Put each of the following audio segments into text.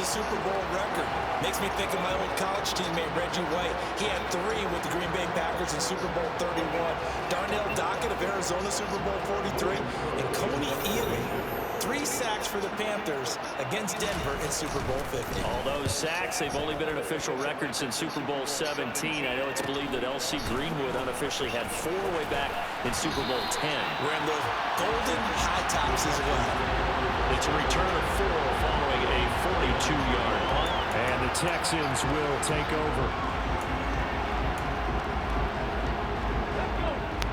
Super Bowl record. Makes me think of my old college teammate, Reggie White. He had 3 with the Green Bay Packers in Super Bowl 31. Darnell Dockett of Arizona, Super Bowl 43. And Coney Ealy, 3 sacks for the Panthers against Denver in Super Bowl 50. All those sacks, they've only been an official record since Super Bowl 17. I know it's believed that L.C. Greenwood unofficially had 4 way back in Super Bowl 10. Wearing those golden high tops as well. It's a return of 4 following a 42-yard punt. And the Texans will take over.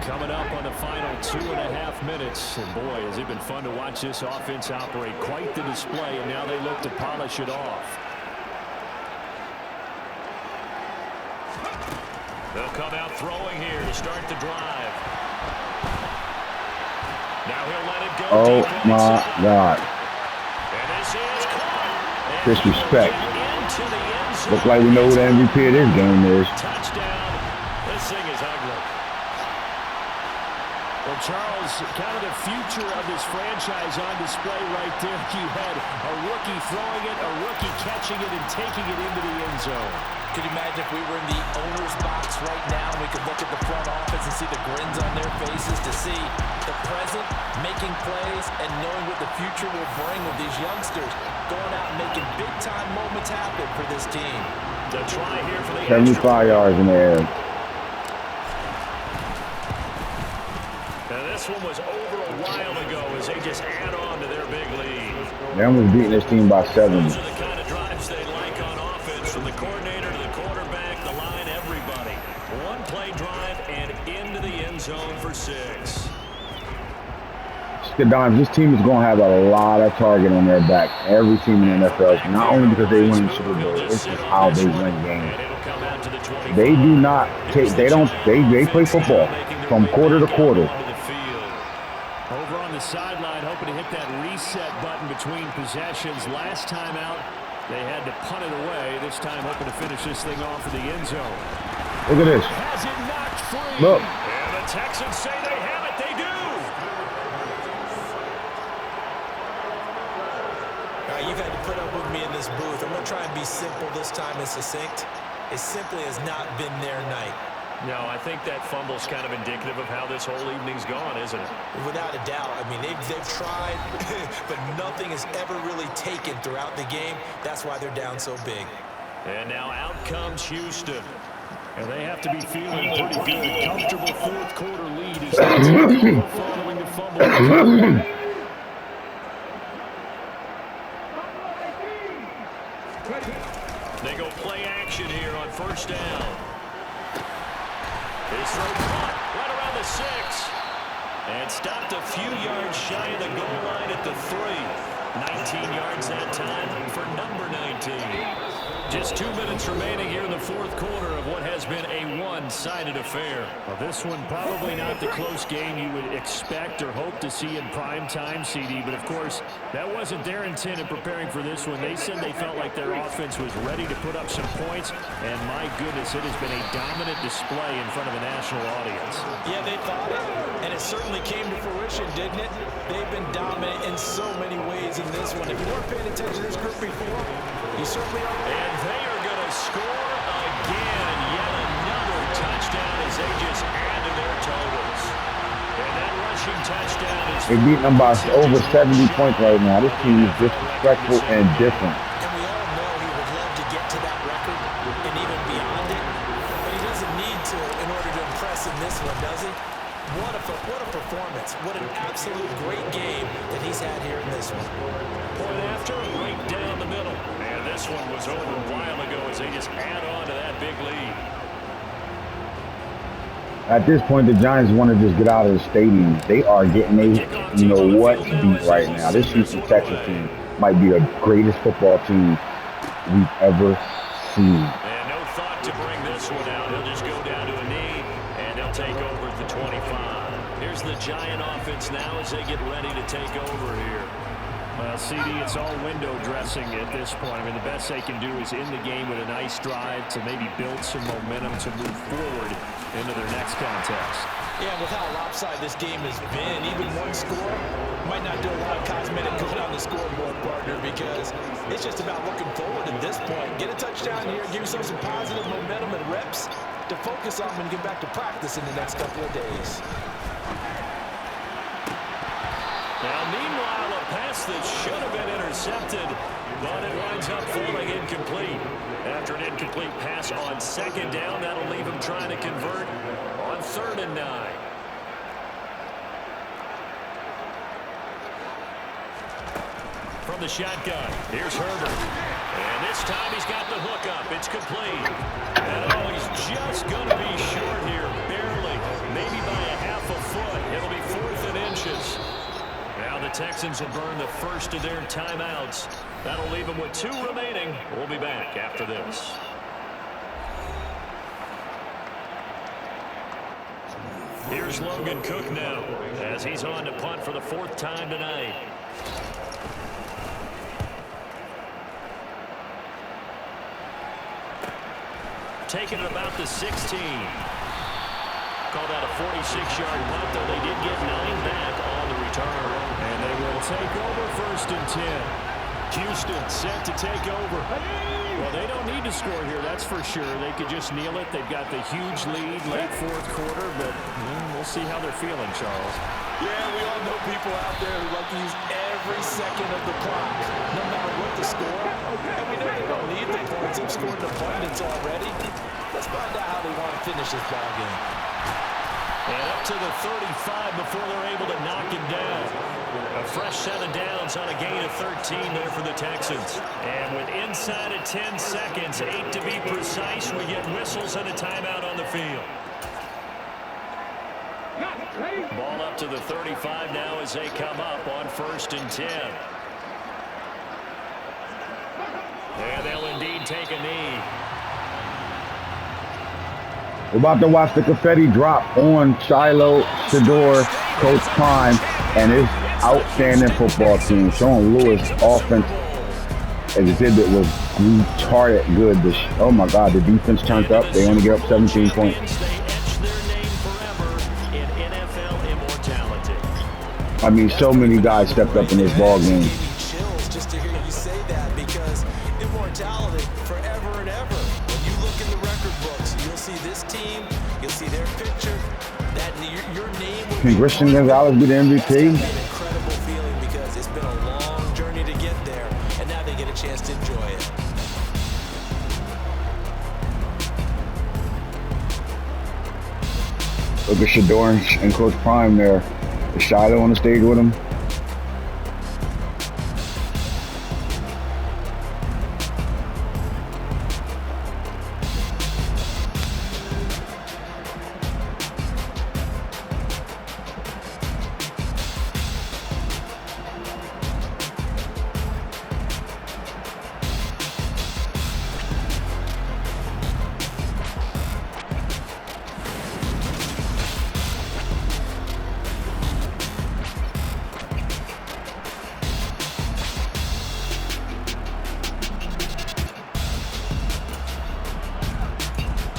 Coming up on the final 2.5 minutes. And boy, has it been fun to watch this offense operate. Quite the display, and now they look to polish it off. They'll come out throwing here to start the drive. Now he'll let it go. Oh my God. And this is caught. Disrespect. Into the end zone. Look like we know who the MVP of this game is. Touchdown. This thing is ugly. Well, Charles, kind of the future of this franchise on display right there. You had a rookie throwing it, a rookie catching it, and taking it into the end zone. Could you imagine if we were in the owner's box right now and we could look at the front office and see the grins on their faces, to see the present making plays and knowing what the future will bring with these youngsters going out and making big-time moments happen for this team. The try here for the 75 yards in the air. Now this one was over a while ago as they just add on to their big lead. Them was beating this team by 7. Those are the kind of drives they like on offense, from the coordinator to the quarterback, the line, everybody. One play drive and into the end zone for 6. Don, this team is going to have a lot of target on their back. Every team in the NFL, not only because they win the Super Bowl, it's just how they win games. They do not take, they play football from quarter to quarter. Over on the sideline, hoping to hit that reset button between possessions. Last time out, they had to punt it away. This time, hoping to finish this thing off in the end zone. Look at this. Has it knocked free. Look. And the Texans say they have it. They do. All right, you've had to put up with me in this booth. I'm going to try and be simple this time and succinct. It simply has not been their night. No, I think that fumble's kind of indicative of how this whole evening's gone, isn't it? Without a doubt. I mean, they've tried, but nothing has ever really taken throughout the game. That's why they're down so big. And now out comes Houston. And they have to be feeling pretty good. Comfortable fourth quarter lead as they take over following the fumble. They go play action here on first down. His throw caught right around the 6. And stopped a few yards shy of the goal line at the 3. 19 yards that time for number 19. Just 2 minutes remaining here in the fourth quarter of what has been a one-sided affair. Well, this one probably not the close game you would expect or hope to see in prime time, CD. But, of course, that wasn't their intent in preparing for this one. They said they felt like their offense was ready to put up some points. And, my goodness, it has been a dominant display in front of a national audience. Yeah, they thought it, and it certainly came to fruition, didn't it? They've been dominant in so many ways in this one. If you weren't paying attention to this group before, you certainly are. And they are going to score again. Yet another touchdown as they just add to their totals. And that rushing touchdown is... They're beating them by over 70 points right now. This team is disrespectful and different. And we all know he would love to get to that record and even beyond it. But he doesn't need to in order to impress in this one, does he? What a performance. What an absolute great game that he's had here in this one. Point after, right down the middle. And this one was over a while ago as they just add on to that big lead. At this point, the Giants want to just get out of the stadium. They are getting you know what to beat right now. This Houston Texas team might be the greatest football team we've ever seen. And no thought to bring this one out. He'll just go down to a knee, and they'll take over at the 25. Here's the Giant offense now as they get ready to take over here. Well, CD, it's all window dressing at this point. I mean, the best they can do is end the game with a nice drive to maybe build some momentum to move forward into their next contest. Yeah, with how lopsided this game has been, even one score Might not do a lot of cosmetic good on the scoreboard, partner, because it's just about looking forward at this point. Get a touchdown here, give yourself some positive momentum and reps to focus on when you get back to practice in the next couple of days. Now, meanwhile, a pass that should have been intercepted, but it winds up falling incomplete. After an incomplete pass on second down, that'll leave him trying to convert on 3rd and 9. From the shotgun, here's Herbert. And this time he's got the hook up. It's complete. And oh, he's just going to be short here, barely, maybe by a half a foot. It'll be 4th and inches. Now the Texans will burn the first of their timeouts. That'll leave them with 2 remaining. We'll be back after this. Here's Logan Cook now as he's on to punt for the 4th time tonight. Taking it about the 16. Call that a 46-yard punt, though they did get 9 back on the return. And they will take over 1st and 10. Houston set to take over. Well, they don't need to score here, that's for sure. They could just kneel it. They've got the huge lead late 4th quarter, but we'll see how they're feeling, Charles. Yeah, we all know people out there who like to use every second of the clock, no matter what the score. And we know they don't need the points. They've scored an abundance already. Let's find out how they want to finish this ball game. And up to the 35 before they're able to knock him down. A fresh set of downs on a gain of 13 there for the Texans. And with inside of 10 seconds, 8 to be precise, we get whistles and a timeout on the field. Ball up to the 35 now as they come up on 1st and 10. And they'll indeed take a knee. We're about to watch the confetti drop on Shiloh, Shedeur, Coach Prime, and his outstanding football team. Sean Lewis' offense exhibit was retarded good. Oh my God, the defense turned up. They only get up 17 points. I mean, so many guys stepped up in this ball game. Chills just to hear you say that, because immortality forever and ever. When you look in the record books, you'll see this team, you'll see their picture, that your name will Can Christian Gonzalez be the MVP? That's an incredible feeling, because it's been a long journey to get there, and now they get a chance to enjoy it. Look at Shedeur and Coach Prime there. Is Shiloh on the stage with him?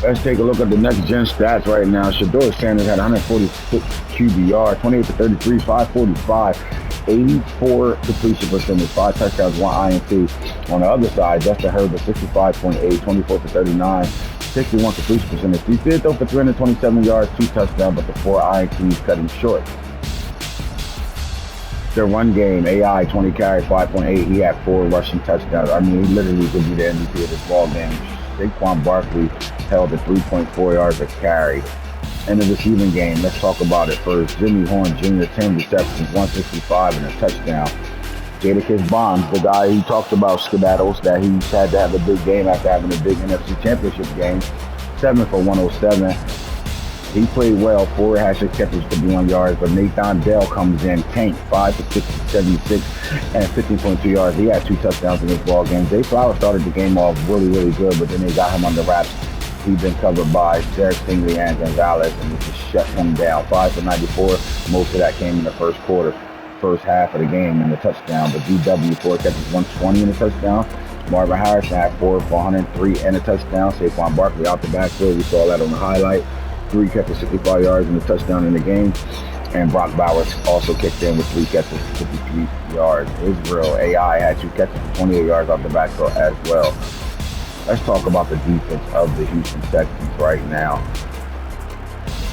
Let's take a look at the next-gen stats right now. Shedeur Sanders had 146 QBR, 28 to 33, 545, 84 completion percentage, 5 touchdowns, 1 INT. On the other side, Justin Herbert, 65.8, 24 to 39, 61 completion percentage. He did throw for 327 yards, 2 touchdowns, but the 4 INTs cut him short. Their run game, AI, 20 carries, 5.8. He had 4 rushing touchdowns. I mean, he literally could be the MVP of this ball game. Saquon Barkley held at 3.4 yards a carry. In the receiving game, let's talk about it first. Jimmy Horn Jr., 10 receptions, 165 and a touchdown. Jadakiss Bonds, the guy he talked about skedaddles, that he had to have a big game after having a big NFC Championship game. 7 for 107. He played well, 4 6 catches, 51 yards, but Nathan Dell comes in, tank, 5 for 76 and 15.2 yards. He had 2 touchdowns in this ball game. Zay Flowers started the game off really, really good, but then they got him under wraps. He's been covered by Derek Stingley and Gonzalez, and he just shut him down. 5 for 94. Most of that came in the first quarter, first half of the game, and the touchdown. But DW, 4 catches, 120 in the touchdown. Marvin Harrison had 4 for 103 and a touchdown. Saquon Barkley out the backfield. We saw that on the highlight. 3 catches, 65 yards and a touchdown in the game. And Brock Bowers also kicked in with 3 catches for 53 yards. Israel AI had 2 catches for 28 yards off the backfield as well. Let's talk about the defense of the Houston Texans right now.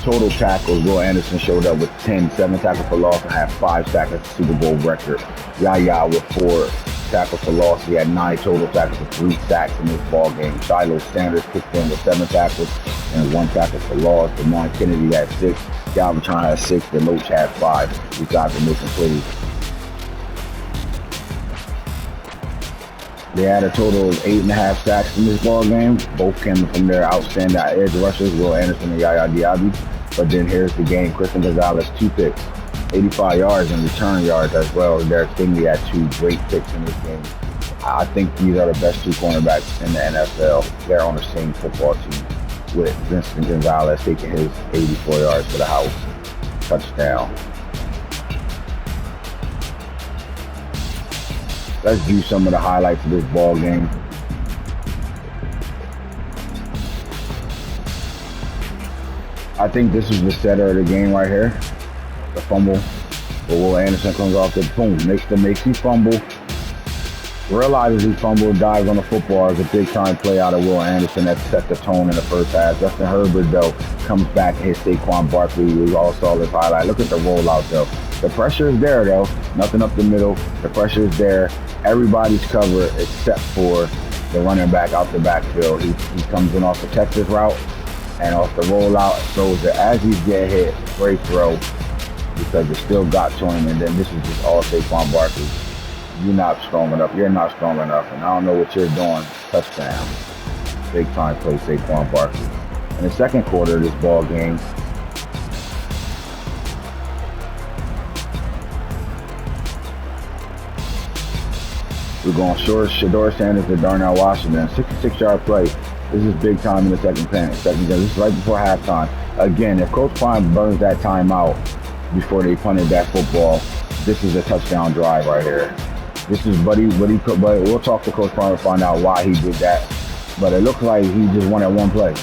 Total tackles, Will Anderson showed up with 10, 7 tackles for loss, and had 5 sacks at the Super Bowl record. Yaya with 4 tackles for loss. He had 9 total tackles for 3 sacks in this ball game. Shiloh Sanders kicked in with 7 tackles and 1 tackle for loss. Damon Kennedy had 6. Galvatron had 6. DeLoach had 5. These guys are making plays. They had a total of 8.5 sacks in this ball game. Both came from their outstanding edge rushers, Will Anderson and Yaya Diaby. But then here's the game. Christian Gonzalez, 2 picks, 85 yards and return yards as well. Derek Stingley had 2 great picks in this game. I think these are the best 2 cornerbacks in the NFL. They're on the same football team, with Vincent Gonzalez taking his 84 yards to the house. Touchdown. Let's view some of the highlights of this ball game. I think this is the setter of the game right here. The fumble. But Will Anderson comes off the boom, makes he fumble. Realizes he fumbled, dives on the football. It's a big time play out of Will Anderson that set the tone in the first half. Justin Herbert, though, comes back and hits Saquon Barkley. We all saw this highlight. Look at the rollout, though. The pressure is there, though. Nothing up the middle. The pressure is there. Everybody's covered except for the running back out the backfield. He comes in off the Texas route and off the rollout, throws it as he's getting hit. Great throw because it still got to him, and then this is just all Saquon Barkley. You're not strong enough. You're not strong enough, and I don't know what you're doing. Touchdown. Big time play, Saquon Barkley. In the second quarter of this ball game, we're going short. Shador Sanders to Darnell Washington. 66-yard play. This is big time in the second game. This is right before halftime. Again, if Coach Prime burns that timeout before they punted that football, this is a touchdown drive right here. This is but we'll talk to Coach Prime to find out why he did that. But it looks like he just won at one play.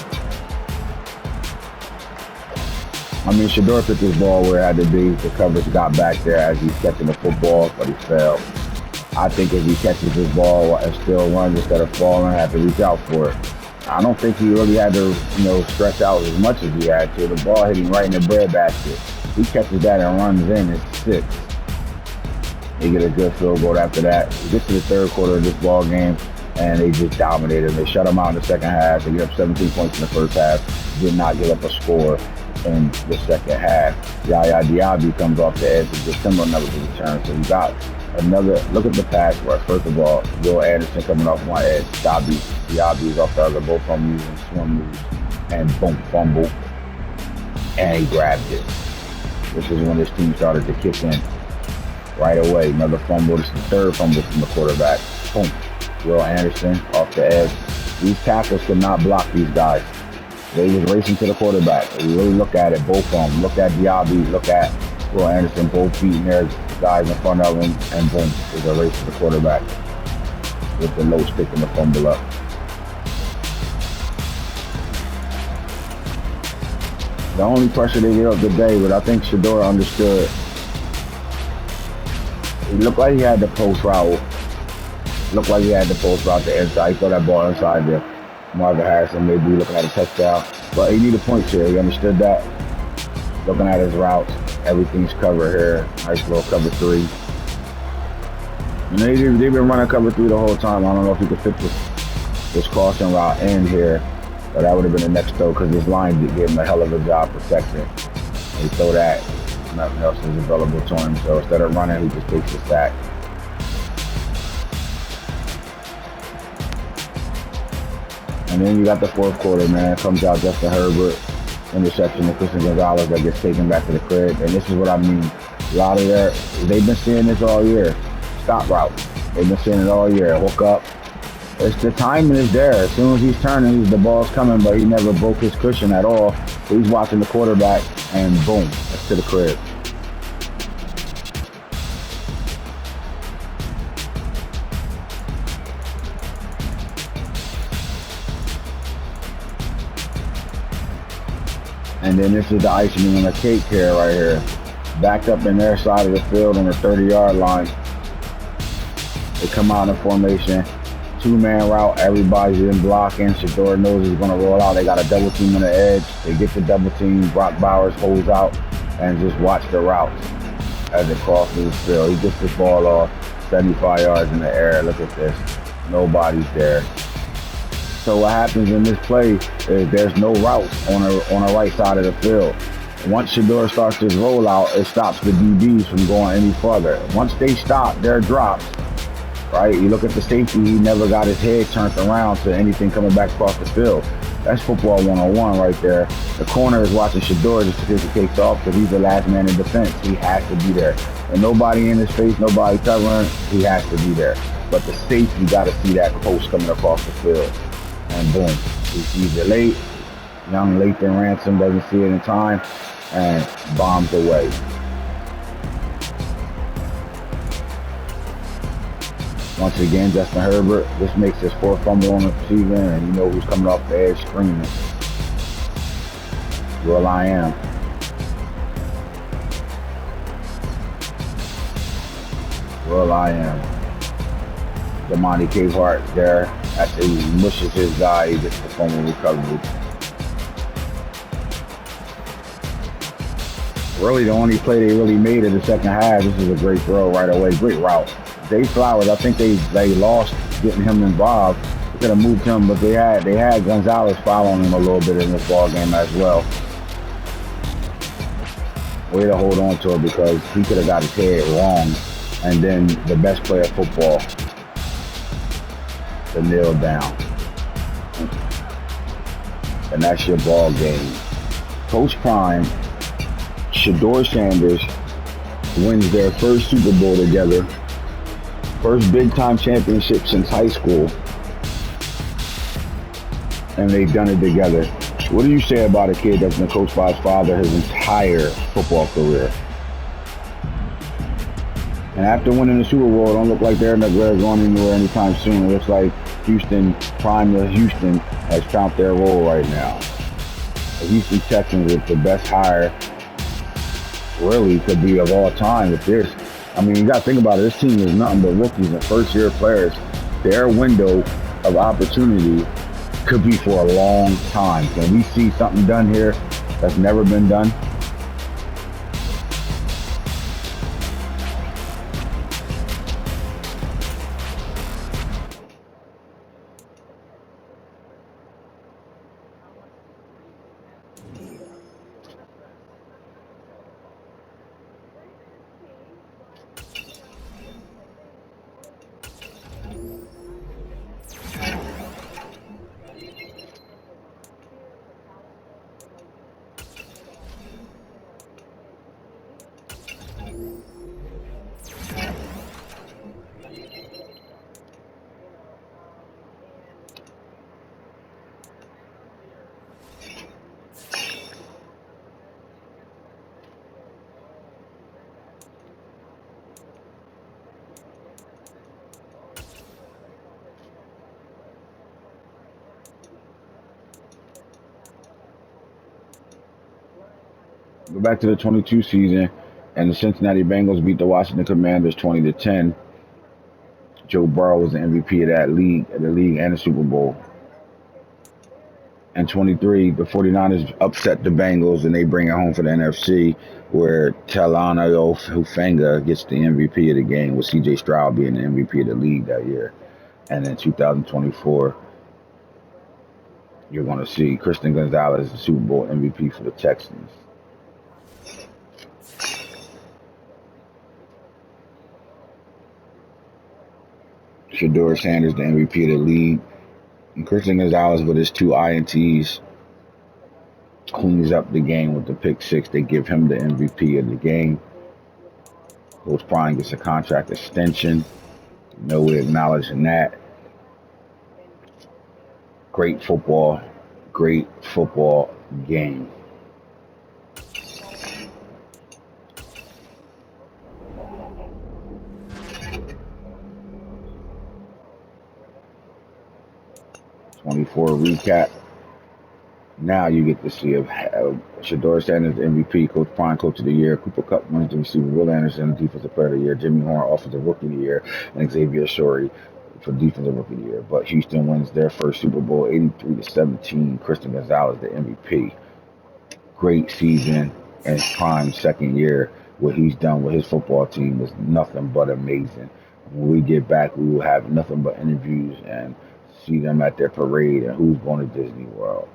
I mean, Shador took his ball where it had to be. The coverage got back there as he's catching the football, but he fell. I think if he catches his ball and still runs instead of falling, have to reach out for it. I don't think he really had to, stretch out as much as he had to. The ball hit him right in the breadbasket. He catches that and runs in, it's 6. They get a good field goal after that. We get to the third quarter of this ball game, and they just dominated him. They shut him out in the second half. They get up 17 points in the first half. Did not give up a score in the second half. Yaya Diaby comes off the edge with a similar number of returns. So you got another look at the pass rush. First of all, Will Anderson coming off one edge. Diaby is off the other. Both of them using swim moves. And boom, fumble. And he grabbed it. This is when this team started to kick in. Right away, another fumble. This is the third fumble from the quarterback. Boom. Will Anderson off the edge. These tackles could not block these guys. They was racing to the quarterback. You really look at it, both of them. Look at Diaby, look at Will Anderson, both beating their guys in front of him, and boom, there's a race to the quarterback with the low stick and the fumble up. The only pressure they get up today, but I think Shador understood. It looked like he had the post route. Looked like he had the post route to inside. He threw that ball inside there. Marvin Harrison may be looking at a touchdown, but he needed points here. He understood that. Looking at his routes, everything's covered here. Nice little cover 3. And they've been running cover 3 the whole time. I don't know if he could fit this crossing route in here, but that would have been the next throw because this line gave him a hell of a job protecting. He throw that, nothing else is available to him. So instead of running, he just takes the sack. And then you got the fourth quarter, man. Comes out Justin Herbert, interception to Christian Gonzalez that gets taken back to the crib. And this is what I mean. A lot of they've been seeing this all year. Stop route. They've been seeing it all year. Hook up. It's the timing is there. As soon as he's turning, the ball's coming, but he never broke his cushion at all. So he's watching the quarterback, and boom, it's to the crib. And then this is the icing on the cake here, right here. backed up in their side of the field on the 30-yard line. They come out in formation. 2-man route, everybody's in blocking. Shador knows he's going to roll out. They got a double team on the edge. They get the double team. Brock Bowers holds out and just watch the route as it crosses the field. He gets the ball off 75 yards in the air. Look at this. Nobody's there. So what happens in this play is there's no routes on the right side of the field. Once Shador starts his rollout, it stops the DBs from going any further. Once they stop their drops, right? You look at the safety, he never got his head turned around to anything coming back across the field. That's football 101 right there. The corner is watching Shador just to take the case off because he's the last man in defense. He has to be there. And nobody in his face, nobody covering, he has to be there. But the safety got to see that post coming across the field. And boom, he sees it late. Young Lathan Ransom doesn't see it in time and bombs away. Once again, Justin Herbert, this makes his 4th fumble on the season, and you know who's coming off the edge screaming. Will I am. Will I am. Damani Cavehart there. After he mushes his guy, he gets the fumble recovery. Really, the only play they really made in the second half, this is a great throw right away. Great route. Dave Flowers, I think they lost getting him involved. They could have moved him, but they had Gonzalez following him a little bit in this ball game as well. Way to hold on to it because he could have got his head wrong. And then the best player of football to kneel down. And that's your ball game. Coach Prime, Shador Sanders wins their first Super Bowl together. First big-time championship since high school. And they've done it together. What do you say about a kid that's been coached by his father his entire football career? And after winning the Super Bowl, it don't look like they're going anywhere anytime soon. It looks like Houston, Prime of Houston, has found their role right now. The Houston Texans is the best hire, really, could be of all time. If there's, I mean, you got to think about it. This team is nothing but rookies and first-year players. Their window of opportunity could be for a long time. Can we see something done here that's never been done? Go back to the 22 season, and the Cincinnati Bengals beat the Washington Commanders 20-10. Joe Burrow was the MVP of the league and the Super Bowl. And 23, the 49ers upset the Bengals, and they bring it home for the NFC, where Talanoa Hufanga gets the MVP of the game, with C.J. Stroud being the MVP of the league that year. And in 2024, you're going to see Christian Gonzalez, the Super Bowl MVP for the Texans. Shador Sanders, the MVP of the league. And Christian Gonzalez, with his 2 INTs, cleans up the game with the pick 6. They give him the MVP of the game. Coach Prime gets a contract extension. No way acknowledging that. Great football game. '24 recap. Now you get to see Shador Sanders, MVP, Coach Prime, Coach of the Year. Cooper Kupp wins the receiver. Will Anderson, Defensive Player of the Year. Jimmy Horn, Offensive Rookie of the Year. And Xavier Shorey for Defensive Rookie of the Year. But Houston wins their first Super Bowl 83-17. Christian Gonzalez, the MVP. Great season and Prime's second year. What he's done with his football team is nothing but amazing. When we get back, we will have nothing but interviews and see them at their parade and who's going to Disney World.